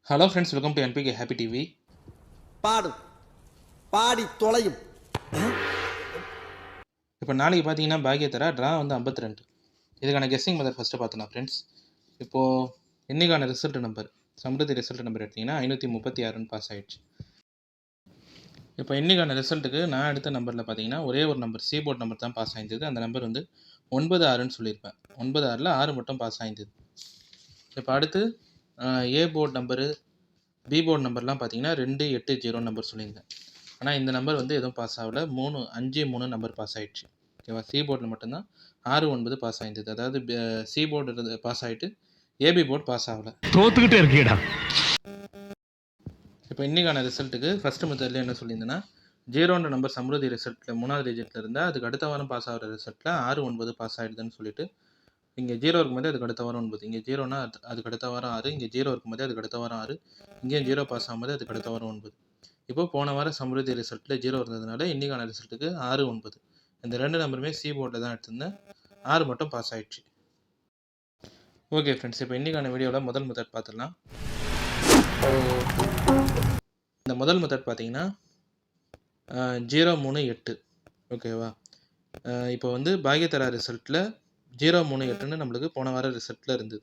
Hello friends, welcome to NPK happy TV. பாடும் பாடி தொலையும். இப்போ நாளைக்கு பார்த்தீங்கன்னா பாக்கியத்தரா ட்ரா வந்து 52. இதுக்கான கெஸ்ஸிங் மெத்தட் ஃபஸ்ட்டு பார்த்தலாம் ஃப்ரெண்ட்ஸ். இப்போது இன்றைக்கான result number Samriddhi result number எடுத்திங்கன்னா 536 பாஸ் ஆகிடுச்சு. இப்போ இன்றைக்கான ரிசல்ட்டுக்கு நான் எடுத்த நம்பரில் பார்த்தீங்கன்னா ஒரே ஒரு நம்பர் சி போர்ட் நம்பர் தான் பாஸ் ஆகிருந்தது. அந்த நம்பர் வந்து 96ன்னு சொல்லியிருப்பேன். 96ல் 6 மட்டும் பாஸ் ஆகிருந்தது. இப்போ அடுத்து ஏ போர்ட் நம்பரு, பி போர்டு நம்பர்லாம் பார்த்தீங்கன்னா 280 நம்பர் சொல்லியிருந்தேன். ஆனால் இந்த நம்பர் வந்து எதுவும் பாஸ் ஆகலை. 353 நம்பர் பாஸ் ஆகிடுச்சு. ஓகேவா? சி போர்டில் மட்டும்தான் 69 பாஸ் ஆகிருந்தது. அதாவது சி போர்டு பாஸ் ஆகிட்டு ஏபி போர்டு பாஸ் ஆகலை. தோத்துக்கிட்டே இருக்கீடா. இப்போ இன்றைக்கான ரிசல்ட்டுக்கு ஃபஸ்ட்டு மெத்தடில் என்ன சொல்லியிருந்தேன்னா, 0ன்ற நம்பர் சம்ருதி ரிசல்ட்டில் 3வது டிஜிட்டில் இருந்தால் அதுக்கு அடுத்த வாரம் பாஸ் ஆகிற ரிசல்ட்டில் 69 பாஸ் ஆகிடுதுன்னு சொல்லிட்டு, இங்கே 0 இருக்கும்போது அதுக்கு அடுத்த வாரம் 9, இங்கே 0னா அதுக்கு அடுத்த வாரம் 6, இங்கே 0 இருக்கும்போது அதுக்கு அடுத்த வாரம் 6, இங்கேயும் 0 பாஸ் ஆகும்போது அதுக்கு அடுத்த வாரம் 9. இப்போ போன வாரம் சம்ருதி ரிசல்ட்டில் 0 இருந்ததுனால இன்றைக்கான ரிசல்ட்டுக்கு 6, 9 இந்த ரெண்டு நம்பருமே சி போர்டில் தான் எடுத்திருந்தேன். 6 மட்டும் பாஸ் ஆகிடுச்சு. ஓகே ஃப்ரெண்ட்ஸ், இப்போ இன்றைக்கான வீடியோவில் முதல் மெத்தட் பார்த்துடலாம். இந்த முதல் மெத்தட் பார்த்தீங்கன்னா 038. ஓகேவா? இப்போ வந்து பாக்கியத்தரா ரிசல்ட்டில் 038ன்னு நம்மளுக்கு போன வார ரிசல்ட்டில் இருந்தது.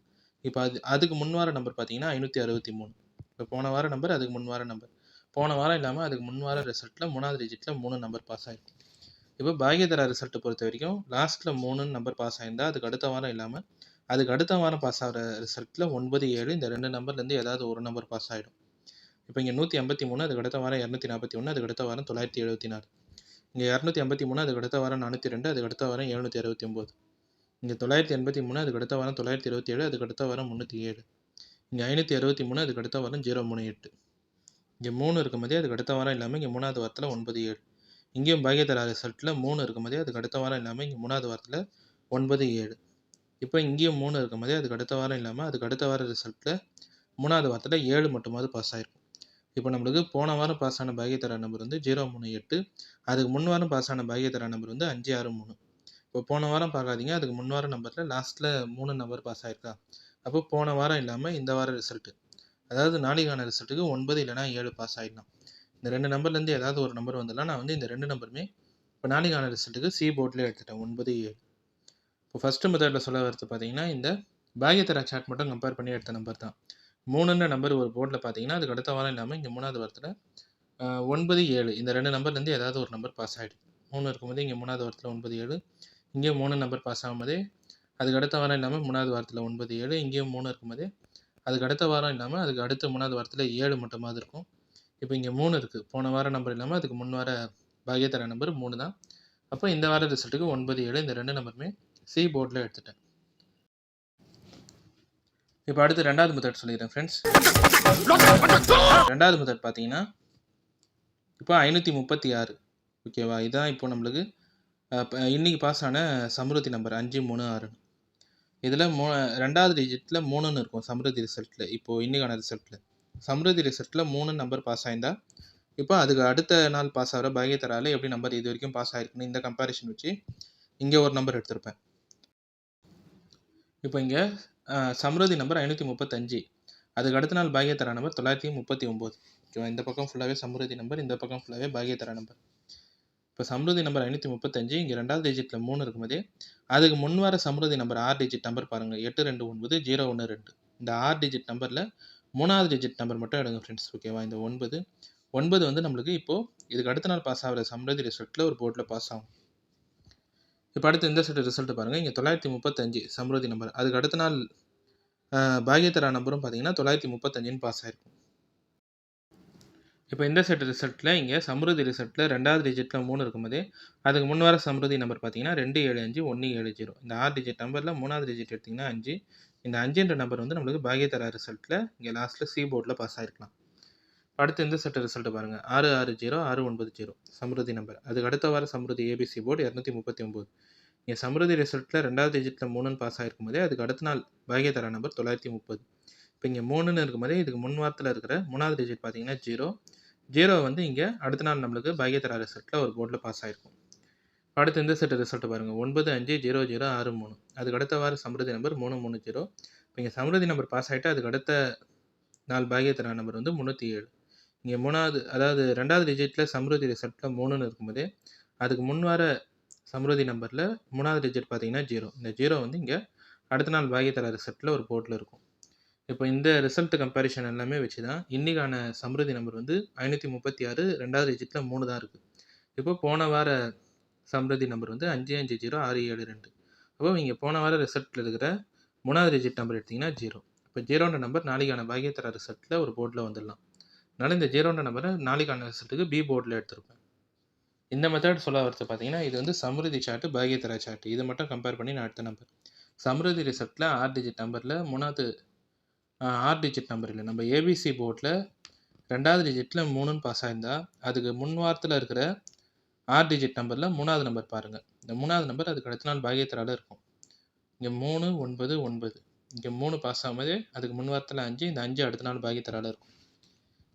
இப்போ அதுக்கு முன் வார நம்பர் பார்த்தீங்கன்னா 563. இப்போ போன வார நம்பர், அதுக்கு முன் வார நம்பர். போன வாரம் இல்லாமல் அதுக்கு முன் வார ரிசல்ட்டில் 3வது டிஜிட்டில் 3 நம்பர் பாஸ் ஆகிருக்கு. இப்போ பாக்கியத்தரா ரிசல்ட்டை பொறுத்த வரைக்கும் லாஸ்ட்டில் 3 நம்பர் பாஸ் ஆகிருந்தால் அதுக்கு அடுத்த வாரம் இல்லாமல் அதுக்கு அடுத்த வாரம் பாஸ் ஆகிற ரிசல்ட்டில் 9, 7 இந்த ரெண்டு நம்பர்லேருந்து ஏதாவது ஒரு நம்பர் பாஸ் ஆகிடும். இப்போ இங்கே 153, அதுக்கு அடுத்த வாரம் 241, அதுக்கு அடுத்த வாரம் 974. இங்கே 253, அதுக்கு அடுத்த வாரம் 402, அதுக்கு அடுத்த வாரம் 769. இங்கே 983, அதுக்கு அடுத்த வாரம் 927, அதுக்கு அடுத்த வாரம் 307. இங்கே 563, அதுக்கு அடுத்த வாரம் 038. இங்கே 3 இருக்கும்போதே அதுக்கு அடுத்த வாரம் இல்லாமல் இங்கே 3வது வாரத்தில் 97. இங்கேயும் பாக்கியத்தரா ரிசல்ட்டில் 3 இருக்கும்போதே அதுக்கு அடுத்த வாரம் இல்லாமல் இங்கே 3வது வாரத்தில் 97. இப்போ இங்கேயும் 3 இருக்கும்போதே அதுக்கு அடுத்த வாரம் இல்லாமல் அதுக்கு அடுத்த வார ரிசல்ட்டில் 3வது வாரத்தில் 7 மட்டுமாவது பாஸ் ஆகிருக்கும். இப்போ நம்மளுக்கு போன வாரம் பாஸ் ஆன பாக்கியத்தரா நம்பர் வந்து 038. அதுக்கு முன் வாரம் பாஸ் ஆன பாக்கியத்தரா நம்பர் வந்து 563. இப்போ போன வாரம் பார்க்காதீங்க, அதுக்கு முன் வாரம் நம்பரில் லாஸ்ட்டில் 3 நம்பர் பாஸ் ஆகிருக்கா. அப்போ போன வாரம் இல்லாமல் இந்த வார ரிசல்ட்டு, அதாவது நாளைக்கான ரிசல்ட்டுக்கு 9 இல்லைனா 7 பாஸ் ஆகிடலாம். இந்த ரெண்டு நம்பர்லேருந்து ஏதாவது ஒரு நம்பர் வந்துடலாம். நான் வந்து இந்த ரெண்டு நம்பருமே இப்போ நாளைக்கான ரிசல்ட்டுக்கு சி போர்ட்லேயே எடுத்துட்டேன், 9, 7. இப்போ ஃபஸ்ட்டு மெத்தடில் சொல்ல வரது பார்த்தீங்கன்னா இந்த பாக்கியத்தரா சார்ட் மட்டும் கம்பேர் பண்ணி எடுத்த நம்பர் தான். 3ன்ற நம்பர் ஒரு போர்டில் பார்த்தீங்கன்னா அதுக்கு அடுத்த வாரம் இல்லாமல் இங்கே 3வது வாரத்தில் 9, 7 இந்த ரெண்டு நம்பர்லேருந்து ஏதாவது ஒரு நம்பர் பாஸ் ஆகிடுது. 3 இருக்கும்போது இங்கே 3வது வாரத்தில் 9, 7, இங்கேயும் 3 நம்பர் பாஸ் ஆகும்போதே அதுக்கு அடுத்த வாரம் இல்லாமல் 3வது வாரத்தில் 9, 7, இங்கேயும் 3 இருக்கும்போதே அதுக்கு அடுத்த வாரம் இல்லாமல் அதுக்கு அடுத்த 3வது வாரத்தில் 7 மட்டுமாவது இருக்கும். இப்போ இங்கே 3 இருக்குது. போன வாரம் நம்பர் இல்லாமல் அதுக்கு முன் வார பாக்கியத்தரா நம்பர் 3 தான். அப்போ இந்த வார ரிசல்ட்டுக்கு 9, 7 இந்த ரெண்டு நம்பருமே சி போர்டில் எடுத்துட்டேன். இப்போ அடுத்து ரெண்டாவது மெத்தட் சொல்லிடுறேன் ஃப்ரெண்ட்ஸ். ரெண்டாவது மெத்தட் பார்த்தீங்கன்னா இப்போ 536. ஓகேவா? இதுதான் இப்போ நம்மளுக்கு இன்றைக்கி பாஸ் ஆன சம்ருதி நம்பர் 536. இதில் 2வது டிஜிட்டில் 3ன்னு இருக்கும் சம்ருதி ரிசல்ட்டில். இப்போது இன்றைக்கான ரிசல்ட்டில் சம்ருதி ரிசல்ட்டில் 3 நம்பர் பாஸ் ஆகிருந்தா இப்போ அதுக்கு அடுத்த நாள் பாஸ் ஆகிற பாக்கியத்தராவில் எப்படி நம்பர் இது வரைக்கும் பாஸ் ஆகிருக்குன்னு இந்த கம்பேரிஷன் வச்சு இங்கே ஒரு நம்பர் எடுத்திருப்பேன். இப்போ இங்கே சம்ருதி நம்பர் 535, அதுக்கு அடுத்த நாள் பாக்கியத்தரா நம்பர் 939. ஓகேவா? இந்த பக்கம் ஃபுல்லாகவே சம்ருதி நம்பர், இந்த பக்கம் ஃபுல்லாகவே பாக்கியத்தரா நம்பர். இப்போ சம்ருதி நம்பர் 535, இங்கே 2வது டிஜிட்டில் 3 இருக்கும்போதே அதுக்கு முன் வர சம்ருதி நம்பர் 6 டிஜிட் நம்பர் பாருங்கள், 829012. இந்த 6 டிஜிட் நம்பரில் 3வது டிஜிட் நம்பர் மட்டும் எடுங்க ஃப்ரெண்ட்ஸ். ஓகேவா? இந்த 9 வந்து நம்மளுக்கு இப்போது இதுக்கு அடுத்த நாள் பாஸ் ஆகிற சம்ருதி ரிசல்ட்டில் ஒரு போர்ட்டில் பாஸ் ஆகும். இப்போ அடுத்து இந்த செட் ரிசல்ட்டு பாருங்கள், இங்கே 935 சம்ருதி நம்பர், அதுக்கு அடுத்த நாள் பாக்கியத்தரா நம்பரும் பார்த்தீங்கன்னா 935ன்னு பாஸ் ஆகிருக்கும். இப்போ இந்த செட் ரிசல்ட்டில் இங்கே சம்ருதி ரிசல்ட்டில் 2வது டிஜிட்டில் 3 இருக்கும்போதே அதுக்கு முன் வர சம்ருதி நம்பர் பார்த்தீங்கன்னா 275 170. இந்த 6 டிஜிட் நம்பரில் 3வது டிஜிட் எடுத்திங்கன்னா 5. இந்த 5ன்ற நம்பர் வந்து நம்மளுக்கு பாக்கியத்தரா ரிசல்ட்டில் இங்கே லாஸ்ட்டில் சி போர்டில் பாஸ் ஆகிருக்கலாம். அடுத்து இந்த செட் ரிசல்ட்டு பாருங்கள், 660 690 சம்ருதி நம்பர், அதுக்கு அடுத்த வார சம்ருதி ஏபிசி போர்டு 239. இங்கே சம்ருதி ரிசல்ட்டில் 2வது டிஜிட்டில் 3ன்னு பாஸ் ஆகிருக்கும் போதே அதுக்கு அடுத்த நாள் பாக்கியத்தரா நம்பர் 930. இப்போ இங்கே 3ன்னு இருக்கும்போதே இதுக்கு முன் வாரத்தில் இருக்கிற 3வது டிஜிட் பார்த்தீங்கன்னா 0 வந்து இங்கே அடுத்த நாள் நம்மளுக்கு பாக்கியத்தரா ரிசல்ட்டில் ஒரு போர்டில் பாஸ் ஆகிருக்கும். அடுத்து இந்த செட் ரிசல்ட்டு பாருங்கள், 950063, அதுக்கு அடுத்த வார சம்ருதி நம்பர் 330. இப்போ இங்கே சம்ருதி நம்பர் பாஸ் ஆகிட்டு அதுக்கு அடுத்த 4 பாகிய தரா நம்பர் வந்து 307. இங்கே 3வது அதாவது 2வது டிஜிட்டில் சம்ருதி ரிசல்ட்டில் 3ன்னு இருக்கும்போதே அதுக்கு முன் வர சம்ருதி நம்பரில் 3வது டிஜிட் பார்த்தீங்கன்னா 0. இந்த 0 வந்து இங்கே அடுத்த நாள் பாகிய தரா ரிசல்ட்டில் ஒரு போர்ட்டில் இருக்கும். இப்போ இந்த ரிசல்ட் கம்பேரிஷன் எல்லாமே வச்சு தான் இன்றைக்கான சம்ருதி நம்பர் வந்து 536 2வது டிஜிட்டில் 3 தான் இருக்குது. இப்போ போன வார சம்ருதி நம்பர் வந்து 550672. அப்போ இங்கே போன வார ரிசல்ட்டில் இருக்கிற 3வது டிஜிட் நம்பர் எடுத்திங்கன்னா 0. இப்போ 0ன்ற நம்பர் நாளைக்கான பாகிய தரா ரிசல்ட்டில் ஒரு போர்டில் வந்துடலாம். அதனால் இந்த 0ன்ற நம்பரை நாளைக்கான ரிசல்ட்டுக்கு பி போர்டில் எடுத்திருப்பேன். இந்த மெத்தட் சொல்ல வரது பார்த்தீங்கன்னா இது வந்து சம்ருதி சார்ட்டு பாகிய தரா சார்ட்டு இதை மட்டும் கம்பேர் பண்ணி நான் அடுத்த நம்பர் சம்ருதி ரிசல்ட்டில் 6 டிஜிட் நம்பரில் 3வது 6 டிஜிட் நம்பர் இல்லை நம்ம ஏபிசி போர்டில் 2வது டிஜிட்டில் 3ன்னு பாஸ் ஆயிருந்தா அதுக்கு முன் வாரத்தில் இருக்கிற 6 டிஜிட் நம்பரில் 3வது நம்பர் பாருங்கள். இந்த 3வது நம்பர் அதுக்கு அடுத்த நாள் பாகிய தரால இருக்கும். இங்கே 3 9 9 இங்கே 3 பாஸ் ஆகும்போதே அதுக்கு முன் வாரத்தில் 5 இந்த 5 அடுத்த நாள் பாகிய தரால இருக்கும்.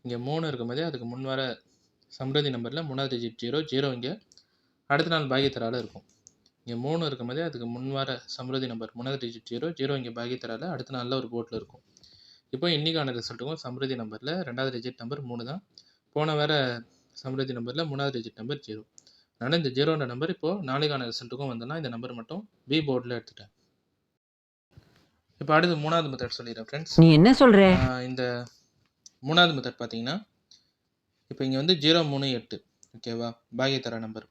இங்கே 3 இருக்கும்போதே அதுக்கு முன் வர சம்ருதி நம்பரில் 3வது டிஜிட் 0 0 இங்கே அடுத்த நாள் பாகிய தரால இருக்கும். இங்கே 3 இருக்கும்போதே அதுக்கு முன் வர சம்ருதி நம்பர் 3வது டிஜிட் 0 0 இங்கே பாகிய தரால அடுத்த நாளில் ஒரு போர்ட்டில் இருக்கும். இப்போ இன்றைக்கான ரிசல்ட்டுக்கும் சம்ருதி நம்பரில் 2வது டிஜிட் நம்பர் 3 தான். போன வேற சம்ருதி நம்பரில் 3வது டிஜிட் நம்பர் 0. அதனால் இந்த 0ன்ற நம்பர் இப்போது நாளைக்கான ரிசல்ட்டுக்கும் வந்தோன்னா இந்த நம்பர் மட்டும் பி போர்டில் எடுத்துட்டேன். இப்போ அடுத்து 3வது மெத்தட் சொல்லிடுறேன் ஃப்ரெண்ட்ஸ். நீ என்ன சொல்ற? இந்த 3வது மெத்தட் பார்த்தீங்கன்னா இப்போ இங்கே வந்து 038 ஓகேவா பாகிய தரா நம்பர்.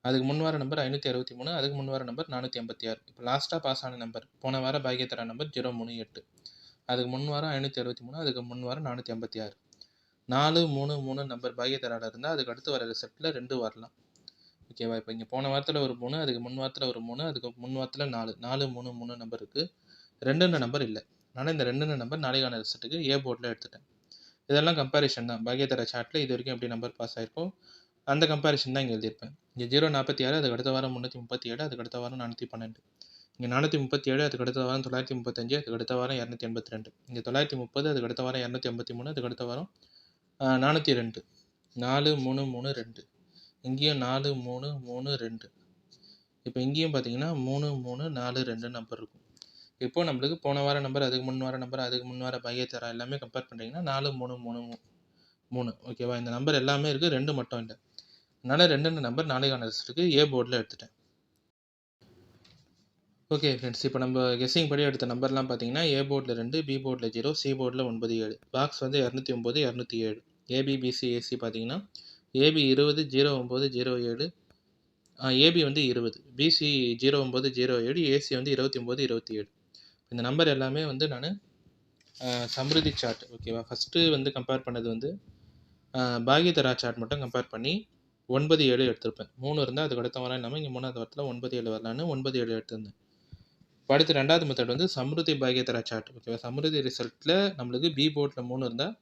அதுக்கு முன் வார நம்பர் 563 அதுக்கு முன் வார நம்பர் 486. இப்போ லாஸ்ட்டாக பாஸ் ஆன நம்பர் போன வார பாகிய தரா நம்பர் 038 அதுக்கு முன் வாரம் 563 அதுக்கு முன் வாரம் 486. 4 3 3 நம்பர் பாகிய தரால இருந்தால் அதுக்கு அடுத்து வர ரிசல்ட்டில் 2 வரலாம் ஓகேவா. இப்போ இங்கே போன வாரத்தில் ஒரு 3 அதுக்கு முன் வாரத்தில் ஒரு 3 அதுக்கு முன் வாரத்தில் 4 4 3 3 நம்பர் இருக்குது. 2ன்ற நம்பர் இல்லை. அதனால் இந்த 2ன்ற நம்பர் நாளைக்கான ரிசல்ட்டுக்கு ஏ போர்டில் எடுத்துட்டேன். இதெல்லாம் கம்பேரிஷன் தான். பாகிய தரா சார்ட்டில் இது வரைக்கும் எப்படி நம்பர் பாஸ் ஆகிருக்கோ அந்த கம்பேரிஷன் தான் இங்கே எழுதியிருப்பேன். இங்கே 046 அதுக்கு அடுத்த வாரம் 337 அதுக்கு அடுத்த வாரம் 412. இங்கே 437 அதுக்கு அடுத்த வாரம் 935 அதுக்கு அடுத்த வாரம் 282. இங்கே 930 அதுக்கு அடுத்த வாரம் 283 அதுக்கு அடுத்த வாரம் 402. 4 3 3 2 இங்கேயும் 4 3 3 2. இப்போ இங்கேயும் பார்த்தீங்கன்னா 3 3 4 2 நம்பர் இருக்கும். இப்போது நம்மளுக்கு போன வார நம்பர் அதுக்கு முன் வார நம்பர் அதுக்கு முன் வார பாகிய தரா எல்லாமே கம்பேர் பண்ணுறீங்கன்னா 4 3 3 3 ஓகேவா. இந்த நம்பர் எல்லாமே இருக்குது, 2 மட்டும் இல்லை. அதனால் 2ன்ற நம்பர் நாளைக்கான ரிசல்ட்டுக்கு ஏ போர்டில் எடுத்துட்டேன். ஓகே ஃப்ரெண்ட்ஸ், இப்போ நம்ம கெஸ்ஸிங் படி எடுத்த நம்பர்லாம் பார்த்தீங்கன்னா ஏ போர்டில் 2 பி போர்டில் 0 சி போர்டில் 9 7 பாக்ஸ் வந்து 209 207. ஏபிபிசி ஏசி பார்த்தீங்கன்னா ஏபி 20 09 07 ஏபி வந்து 20 பிசி 09 07 ஏசி வந்து 29 27. இந்த நம்பர் எல்லாமே வந்து நான் சம்ருதி சார்ட் ஓகேவா. ஃபஸ்ட்டு வந்து கம்பேர் பண்ணது வந்து பாகிய தரா சார்ட் மட்டும் கம்பேர் பண்ணி 9 7 எடுத்திருப்பேன். 3 இருந்தால் அதுக்கு அடுத்த வாரம் இல்லாமல் இங்கே 3வது வாரத்தில் 9 7 வரலான்னு 9 7 எடுத்திருந்தேன். இப்போ அடுத்து 2வது மெத்தட் வந்து சம்ருதி பாகிய தரா சார்ட் ஓகேவா. சம்ருதி ரிசல்ட்டில் நம்மளுக்கு பி போர்ட்டில் 3 இருந்தால்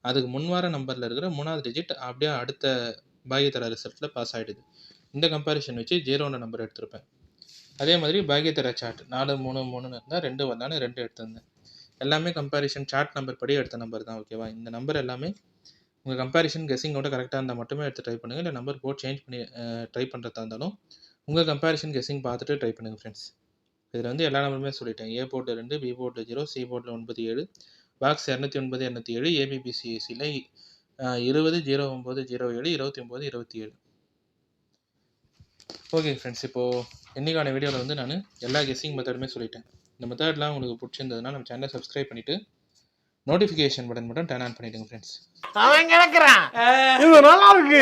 அதுக்கு முன்வார நம்பரில் இருக்கிற 3வது டிஜிட் அப்படியே அடுத்த பாகிய தரா ரிசல்ட்டில் பாஸ் ஆகிடுது. இந்த கம்பேரிஷன் வச்சு 0ன்ற நம்பர் எடுத்திருப்பேன். அதே மாதிரி பாகிய தரா சார்ட் 4 3 3ன்னு இருந்தால் 2 வரலான்னு 2 எடுத்திருந்தேன். எல்லாமே கம்பேரிஷன் சார்ட் நம்பர் படி எடுத்த நம்பர் தான் ஓகேவா. இந்த நம்பர் எல்லாமே உங்கள் கம்பேரிஷன் கெஸ்ஸிங்கோட கரெக்டாக இருந்தால் மட்டுமே எடுத்து ட்ரை பண்ணுங்கள். இல்லை நம்பர் போர்ட் சேஞ்ச் பண்ணி ட்ரை பண்ணுறதா இருந்தாலும் உங்கள் கம்பேரிஷன் கெஸ்ஸிங் பார்த்துட்டு ட்ரை பண்ணுங்கள் ஃப்ரெண்ட்ஸ். இதில் வந்து எல்லா நம்பருமே சொல்லிட்டேன். ஏ போர்ட்டில் 2 பி போர்ட்டில் 0 சி போர்ட்டில் 9 7 பாக்ஸ் 209 207 ஏபிபிசி ஏசியில் 20 09 07 29 27. ஓகே ஃப்ரெண்ட்ஸ், இப்போது இன்றைக்கான வீடியோவில் வந்து நான் எல்லா கெஸ்ஸிங் மெத்தடுமே சொல்லிட்டேன். இந்த மெத்தட்லாம் உங்களுக்கு பிடிச்சிருந்ததுன்னா நம்ம சேனலை சப்ஸ்கிரைப் பண்ணிவிட்டு நோட்டிஃபிகேஷன் பட்டன் மட்டும் டர்ன் ஆன் பண்ணிவிடுங்க ஃப்ரெண்ட்ஸ். அவன் கிடக்குறான், இது நல்லா இருக்கு.